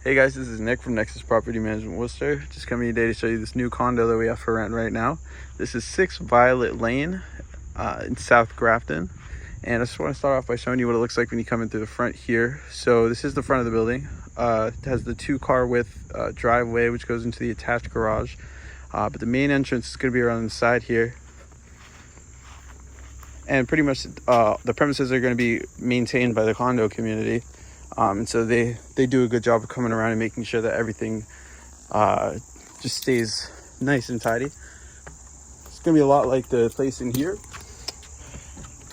Hey guys, this is Nick from Nexus Property Management Worcester. Just coming today to show you this new condo that we have for rent right now. This is 6 Violet Lane in South Grafton. And I just want to start off by showing you what it looks like when you come in through the front here. So this is the front of the building. It has the 2-car width driveway which goes into the attached garage. But the main entrance is going to be around the side here. And pretty much the premises are going to be maintained by the condo community. And so they do a good job of coming around and making sure that everything just stays nice and tidy. It's going to be a lot like the place in here.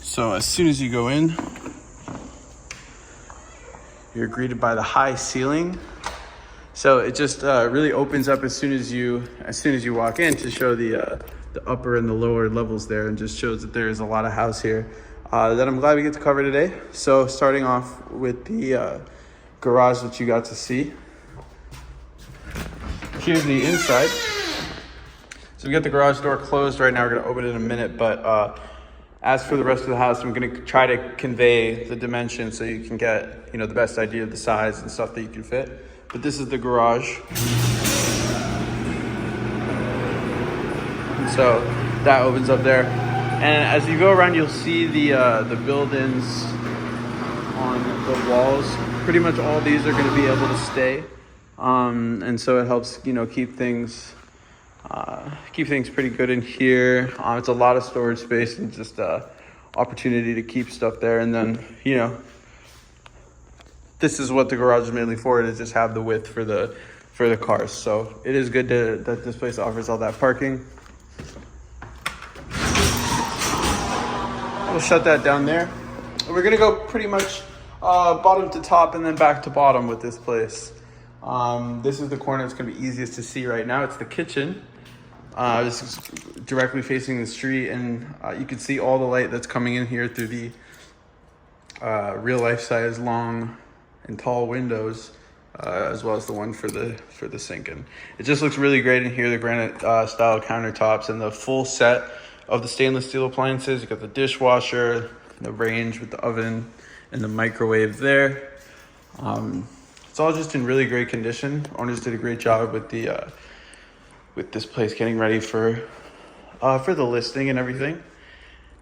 So as soon as you go in, you're greeted by the high ceiling. So it just really opens up as soon as you walk in to show the upper and the lower levels there, and just shows that there is a lot of house here. That I'm glad we get to cover today. So starting off with the garage that you got to see. Here's the inside. So we got the garage door closed right now. We're gonna open it in a minute, but as for the rest of the house, I'm gonna try to convey the dimensions so you can get the best idea of the size and stuff that you can fit. But this is the garage. So that opens up there. And as you go around, you'll see the build-ins on the walls. Pretty much all these are going to be able to stay, and so it helps keep things pretty good in here. It's a lot of storage space and just opportunity to keep stuff there. And then this is what the garage is mainly for, to just have the width for the cars. So it is good that this place offers all that parking. We'll shut that down there. We're gonna go pretty much bottom to top and then back to bottom with this place. This is the corner that's gonna be easiest to see right now. It's the kitchen. This is directly facing the street, and you can see all the light that's coming in here through the real life size long and tall windows, as well as the one for the sink. And it just looks really great in here. The granite style countertops and the full set of the stainless steel appliances. You got the dishwasher, the range with the oven, and the microwave there. It's all just in really great condition. Owners did a great job with this place getting ready for the listing and everything.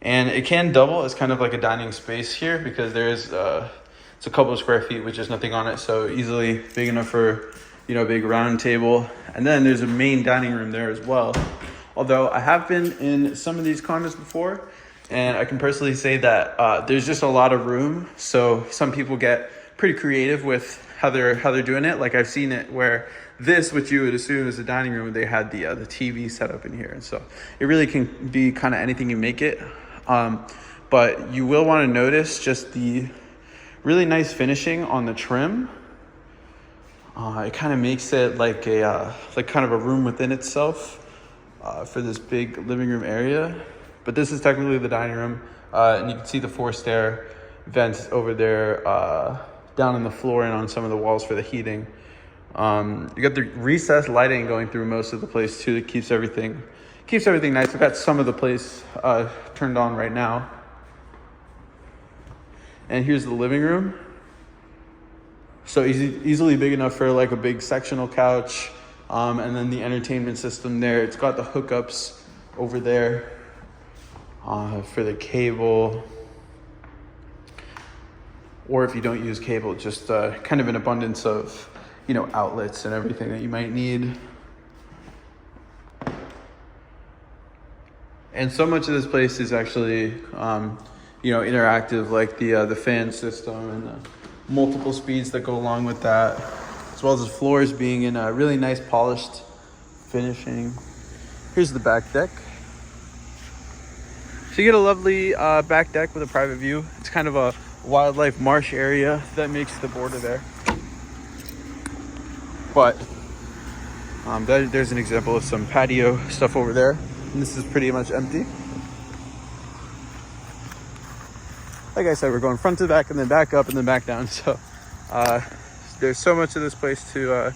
And it can double as kind of like a dining space here, because there is it's a couple of square feet with just nothing on it, so easily big enough for a big round table. And then there's a main dining room there as well. Although I have been in some of these condos before, and I can personally say that there's just a lot of room. So some people get pretty creative with how they're doing it. Like I've seen it where this, which you would assume is the dining room, they had the TV set up in here. And so it really can be kind of anything you make it. But you will want to notice just the really nice finishing on the trim. It kind of makes it like kind of a room within itself. For this big living room area. But this is technically the dining room, and you can see the 4-stair vents over there down on the floor and on some of the walls for the heating. You got the recessed lighting going through most of the place too. That keeps everything nice. I've got some of the place turned on right now. And here's the living room. So easily big enough for like a big sectional couch. And then the entertainment system there. It's got the hookups over there for the cable. Or if you don't use cable, just kind of an abundance of, outlets and everything that you might need. And so much of this place is actually, interactive, like the fan system and the multiple speeds that go along with that, as well as the floors being in a really nice polished finishing. Here's the back deck. So you get a lovely back deck with a private view. It's kind of a wildlife marsh area that makes the border there. But there's an example of some patio stuff over there. And this is pretty much empty. Like I said, we're going front to back and then back up and then back down. So there's so much of this place to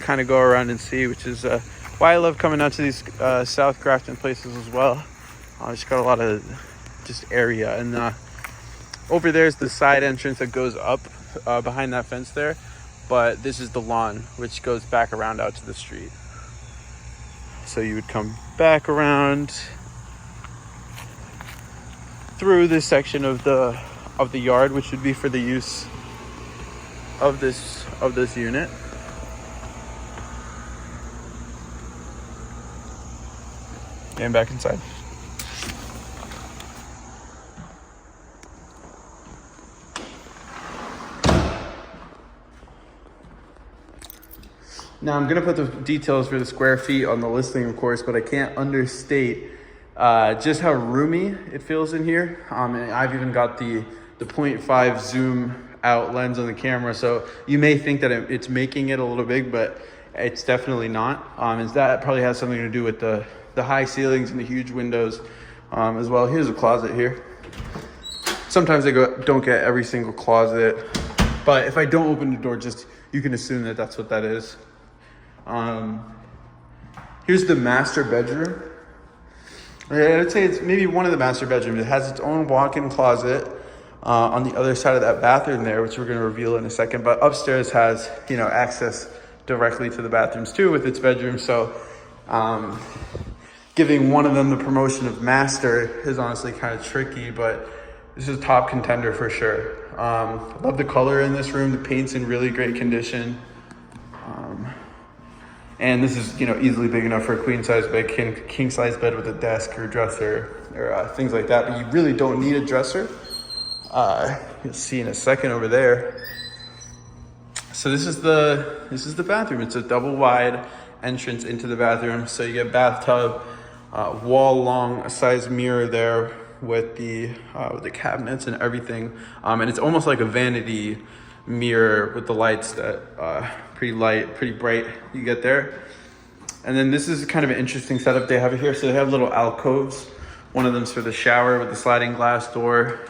kind of go around and see, which is why I love coming out to these South Grafton places as well. It's got a lot of just area, and over there's the side entrance that goes up behind that fence there. but this is the lawn, which goes back around out to the street. So you would come back around through this section of the yard, which would be for the use of this unit. And back inside. Now I'm gonna put the details for the square feet on the listing, of course, but I can't understate just how roomy it feels in here. And I've even got the 0.5 zoom out lens on the camera, so you may think that it's making it a little big, but it's definitely not. That probably has something to do with the high ceilings and the huge windows as well. Here's a closet here. Sometimes they don't get every single closet, but if I don't open the door, just you can assume that that's what that is. Here's the master bedroom. I'd say it's maybe one of the master bedrooms. It has its own walk-in closet on the other side of that bathroom there, which we're going to reveal in a second. But upstairs has, access directly to the bathrooms too with its bedroom. So giving one of them the promotion of master is honestly kind of tricky, but this is a top contender for sure. Love the color in this room. The paint's in really great condition. And this is, easily big enough for a queen size bed, king size bed with a desk or dresser or things like that. But you really don't need a dresser. You'll see in a second over there. So this is the bathroom. It's a double wide entrance into the bathroom. So you get bathtub, wall long size mirror there with the cabinets and everything. And it's almost like a vanity mirror with the lights that pretty light, pretty bright you get there. And then this is kind of an interesting setup they have here. So they have little alcoves. One of them's for the shower with the sliding glass door.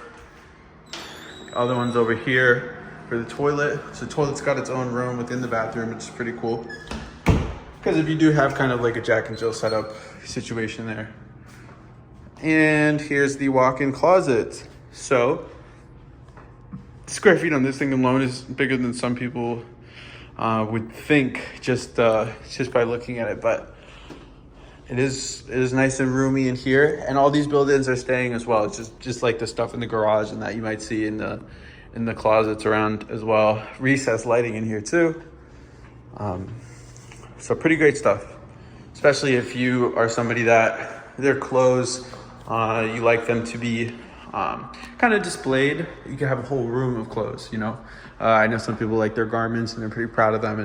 The other one's over here for the toilet. So the toilet's got its own room within the bathroom, which is pretty cool. Because if you do have kind of like a Jack and Jill setup situation there. And here's the walk-in closet. So square feet on this thing alone is bigger than some people would think just by looking at it, but it is nice and roomy in here, and all these build-ins are staying as well. It's just like the stuff in the garage and that you might see in the closets around as well. Recessed lighting in here too. So pretty great stuff, especially if you are somebody that their clothes you like them to be kind of displayed. You can have a whole room of clothes, I know some people like their garments and they're pretty proud of them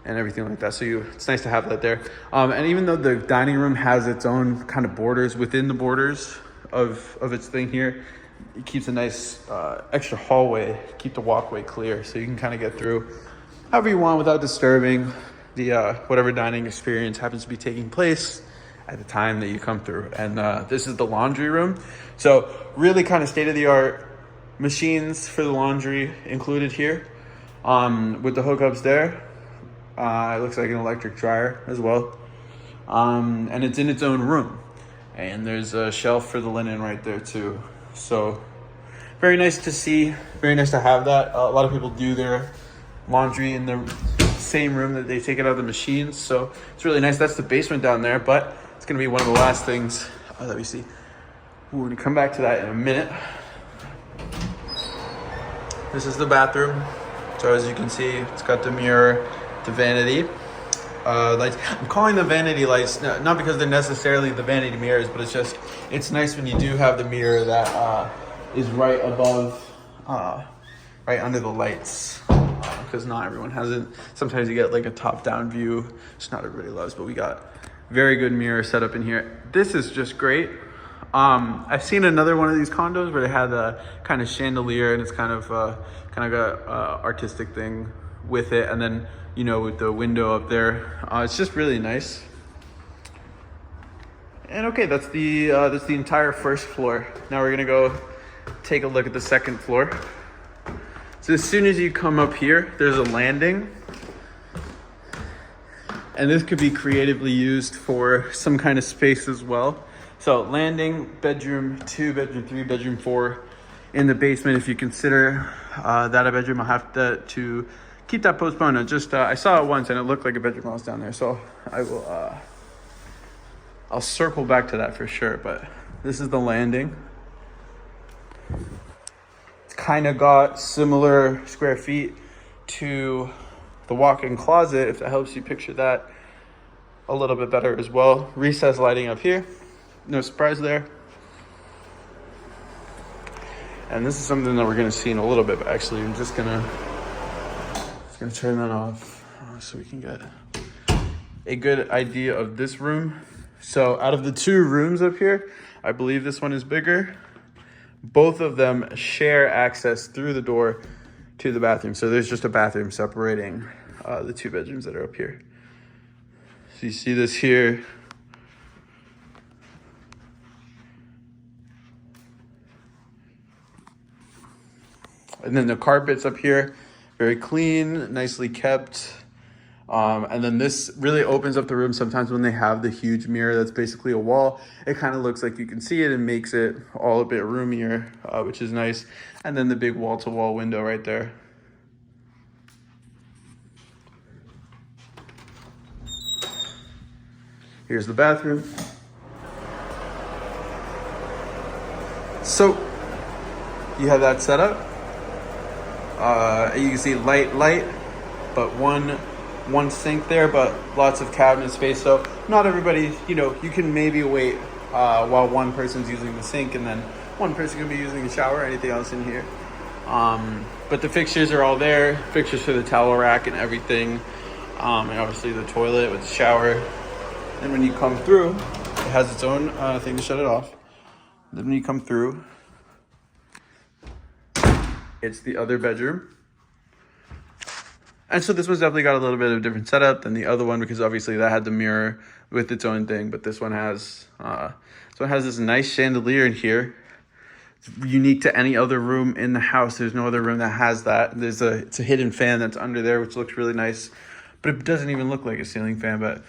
and everything like that. So it's nice to have that there. And even though the dining room has its own kind of borders within the borders of its thing here, it keeps a nice extra hallway, keep the walkway clear so you can kind of get through however you want without disturbing the whatever dining experience happens to be taking place at the time that you come through. And this is the laundry room. So really kind of state-of-the-art machines for the laundry included here. With the hookups there. It looks like an electric dryer as well. And it's in its own room. And there's a shelf for the linen right there too. So very nice to see, very nice to have that. A lot of people do their laundry in the same room that they take it out of the machines. So it's really nice. That's the basement down there, but it's gonna be one of the last things that we see. We're gonna come back to that in a minute. This is the bathroom. So as you can see, it's got the mirror, the vanity lights. I'm calling them vanity lights, not because they're necessarily the vanity mirrors, but it's nice when you do have the mirror that is right above, right under the lights. Because not everyone has it. Sometimes you get like a top-down view, which not everybody loves, but we got very good mirror setup in here. This is just great. I've seen another one of these condos where they had a kind of chandelier and it's kind of got artistic thing with it, and then with the window up there, it's just really nice. And okay, that's the entire first floor. Now we're gonna go take a look at the second floor. So as soon as you come up here, there's a landing. And this could be creatively used for some kind of space as well. So landing, bedroom 2, bedroom 3, bedroom 4 in the basement. If you consider that a bedroom, I'll have to keep that postponed. I saw it once and it looked like a bedroom house down there, so I will I'll circle back to that for sure. But this is the landing. It's kind of got similar square feet to the walk-in closet, if that helps you picture that a little bit better as well. Recessed lighting up here, no surprise there. And this is something that we're gonna see in a little bit, but actually I'm just gonna turn that off so we can get a good idea of this room. So out of the two rooms up here, I believe this one is bigger. Both of them share access through the door to the bathroom. So there's just a bathroom separating the two bedrooms that are up here. So you see this here. And then the carpets up here, very clean, nicely kept. And then this really opens up the room. Sometimes when they have the huge mirror that's basically a wall, it kind of looks like you can see it and makes it all a bit roomier, which is nice. And then the big wall-to-wall window right there. Here's the bathroom. So you have that set up. You can see light, but one sink there, but lots of cabinet space. So not everybody, you know, you can maybe wait while one person's using the sink and then one person can be using the shower or anything else in here. But the fixtures are all there, fixtures for the towel rack and everything. And obviously the toilet with the shower. And when you come through, it has its own thing to shut it off. Then when you come through, it's the other bedroom. And so this one's definitely got a little bit of a different setup than the other one, because obviously that had the mirror with its own thing. But this one has, this nice chandelier in here. It's unique to any other room in the house. There's no other room that has that. It's a hidden fan that's under there, which looks really nice. But it doesn't even look like a ceiling fan, but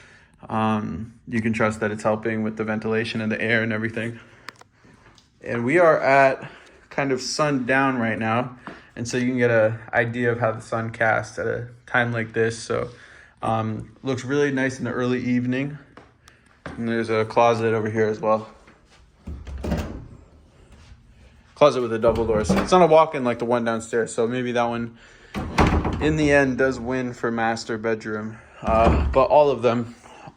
you can trust that it's helping with the ventilation and the air and everything. And we are at kind of sundown right now, and so you can get an idea of how the sun casts at a time like this. So looks really nice in the early evening. And there's a closet over here as well. Closet with a double door, so it's not a walk-in like the one downstairs, so maybe that one in the end does win for master bedroom. But all of them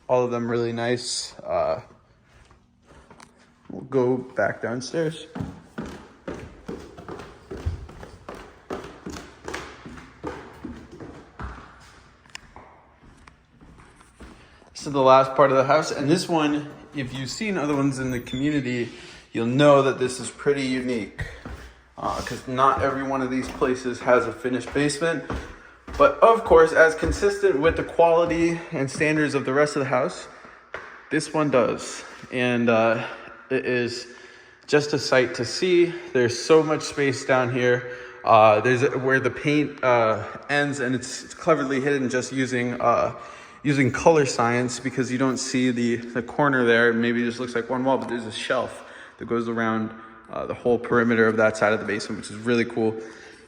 really nice. We'll go back downstairs. This is the last part of the house, and this one, if you've seen other ones in the community, you'll know that this is pretty unique, because not every one of these places has a finished basement. But of course, as consistent with the quality and standards of the rest of the house, this one does. And it is just a sight to see. There's so much space down here. There's where the paint ends, and it's cleverly hidden just using color science, because you don't see the corner there. Maybe it just looks like one wall, but there's a shelf that goes around the whole perimeter of that side of the basement, which is really cool.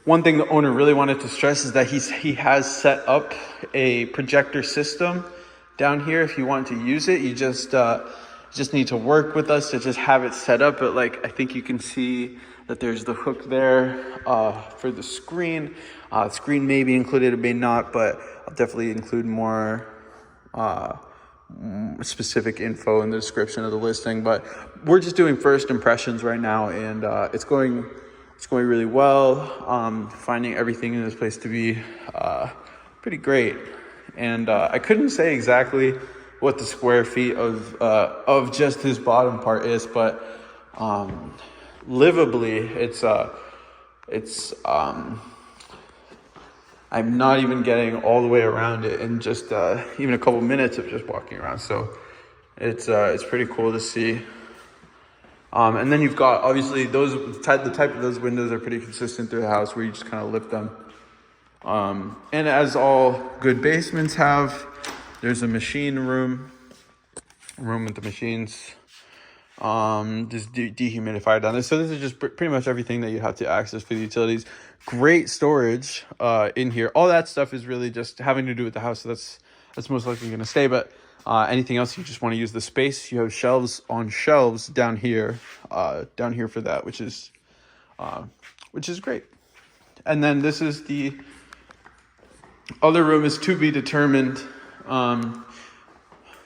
One thing the owner really wanted to stress is that he has set up a projector system down here. If you want to use it, you just need to work with us to just have it set up. But like, I think you can see that there's the hook there for the screen. Screen may be included, it may not, but I'll definitely include more specific info in the description of the listing. But we're just doing first impressions right now, and it's going really well. Finding everything in this place to be pretty great. And I couldn't say exactly what the square feet of just this bottom part is, but livably, it's I'm not even getting all the way around it in just even a couple minutes of just walking around. So it's pretty cool to see. And then you've got, obviously, the type of those windows are pretty consistent through the house, where you just kind of lift them. And as all good basements have, there's a machine room with the machines. Just dehumidifier down there. So this is just pretty much everything that you have to access for the utilities. Great storage in here. All that stuff is really just having to do with the house. So that's most likely going to stay. But anything else, you just want to use the space. You have shelves on shelves down here for that, which is great. And then this is the other room is to be determined.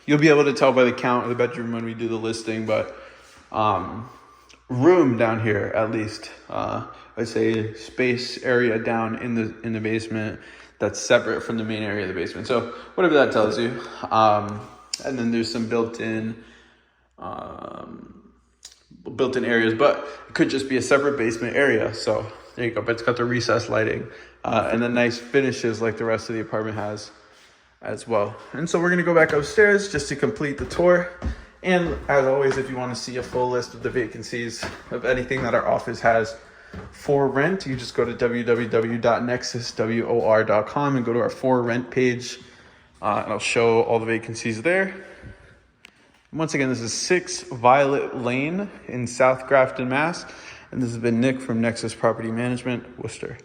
You'll be able to tell by the count of the bedroom when we do the listing, but room down here, at least, I'd say space area down in the basement that's separate from the main area of the basement. So whatever that tells you. And then there's some built-in areas, but it could just be a separate basement area. So there you go. But it's got the recessed lighting and the nice finishes like the rest of the apartment has as well. And so we're going to go back upstairs just to complete the tour. And as always, if you want to see a full list of the vacancies of anything that our office has for rent, you just go to www.nexuswor.com and go to our for rent page. And I'll show all the vacancies there. And once again, this is 6 Violet Lane in South Grafton, Mass. And this has been Nick from Nexus Property Management, Worcester.